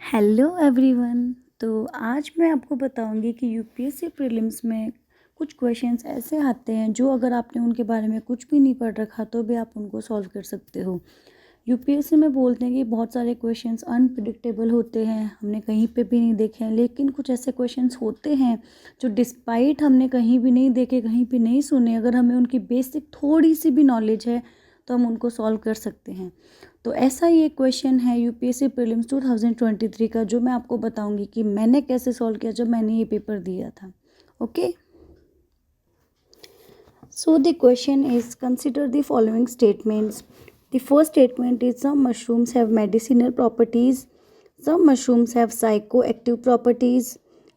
Hello everyone. तो आज मैं आपको बताऊंगी कि यूपीएससी प्रीलिम्स में कुछ क्वेश्चंस ऐसे आते हैं जो अगर आपने उनके बारे में कुछ भी नहीं पढ़ रखा तो भी आप उनको सॉल्व कर सकते हो। यूपीएससी में बोलते हैं कि बहुत सारे क्वेश्चंस अनप्रिडिक्टेबल होते हैं, हमने कहीं पे भी नहीं देखे हैं, लेकिन कुछ ऐसे क्वेश्चंस होते हैं जो डिस्पाइट हमने कहीं भी नहीं देखे, कहीं भी नहीं सुने, अगर हमें उनकी बेसिक थोड़ी सी भी नॉलेज है तो हम उनको सॉल्व कर सकते हैं। तो ऐसा ही एक क्वेश्चन है यूपीएससी प्रीलिम्स 2023 का, जो मैं आपको बताऊंगी कि मैंने कैसे सॉल्व किया जब मैंने ये पेपर दिया था। Okay, so the question is consider the following statements. The first statement is some mushrooms have medicinal properties, some mushrooms have psychoactive properties,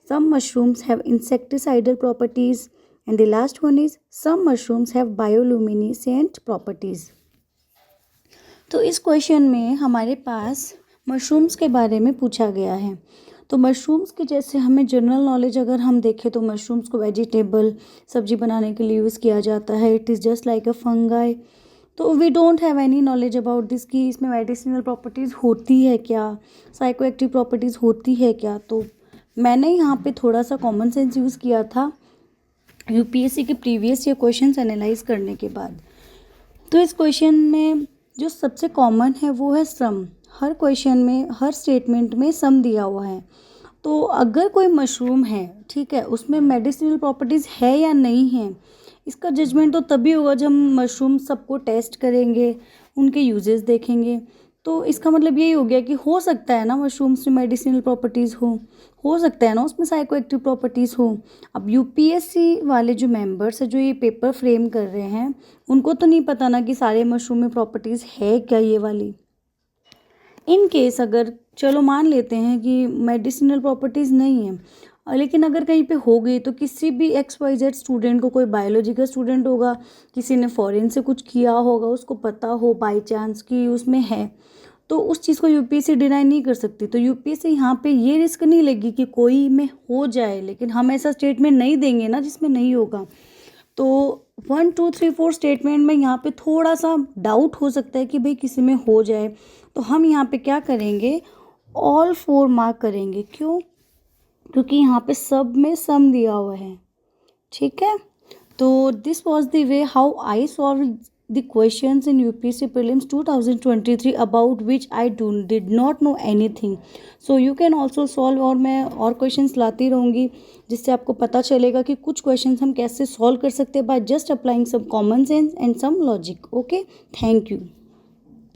some mushrooms have insecticidal properties, and the last one is some mushrooms have bioluminescent properties. तो इस question में हमारे पास mushrooms के बारे में पूछा गया है। तो मशरूम्स के जैसे हमें जनरल नॉलेज अगर हम देखें तो मशरूम्स को वेजिटेबल सब्जी बनाने के लिए यूज़ किया जाता है। It is just like a fungi. तो we don't have any knowledge about this कि इसमें मेडिसिनल प्रॉपर्टीज़ होती है क्या, साइकोएक्टिव प्रॉपर्टीज़ होती है क्या। तो मैंने यहाँ पे थोड़ा सा कॉमन सेंस यूज़ किया था यूपीएससी के प्रीवियस ईयर क्वेश्चंस एनालाइज करने के बाद। तो इस क्वेश्चन में जो सबसे कॉमन है वो है सम। हर क्वेश्चन में, हर स्टेटमेंट में सम दिया हुआ है। तो अगर कोई मशरूम है, ठीक है, उसमें मेडिसिनल प्रॉपर्टीज़ है या नहीं है, इसका जजमेंट तो तभी होगा जब हम मशरूम सबको टेस्ट करेंगे, उनके यूजेस देखेंगे। तो इसका मतलब यही हो गया कि हो सकता है ना मशरूम्स में मेडिसिनल प्रॉपर्टीज़ हो सकता है ना उसमें साइकोएक्टिव प्रॉपर्टीज़ हो। अब यूपीएससी वाले जो मेंबर्स हैं जो ये पेपर फ्रेम कर रहे हैं, उनको तो नहीं पता ना कि सारे मशरूम में प्रॉपर्टीज़ है क्या ये वाली। इन केस अगर चलो मान लेते हैं कि मेडिसिनल प्रॉपर्टीज़ नहीं है, लेकिन अगर कहीं पे हो गई तो किसी भी XYZ स्टूडेंट को, कोई बायोलॉजी का स्टूडेंट होगा, किसी ने फॉरेन से कुछ किया होगा, उसको पता हो बाई चांस कि उसमें है, तो उस चीज़ को यूपीएससी डिनाई नहीं कर सकती। तो यूपीएससी यहाँ पे ये रिस्क नहीं लेगी कि कोई में हो जाए, लेकिन हम ऐसा स्टेटमेंट नहीं देंगे ना जिसमें नहीं होगा। तो 1 2 3 4 स्टेटमेंट में यहाँ पे थोड़ा सा डाउट हो सकता है कि भाई किसी में हो जाए, तो हम यहाँ पे क्या करेंगे, ऑल 4 मार्क करेंगे। क्यों? क्योंकि यहाँ पे सब में सम दिया हुआ है। ठीक है, तो this was the way how I solve the questions in UPSC prelims 2023 about which I did not know anything. So you can also solve, और मैं और questions लाती रहूँगी जिससे आपको पता चलेगा कि कुछ questions हम कैसे solve कर सकते हैं by just applying some common sense and some logic. Okay, thank you.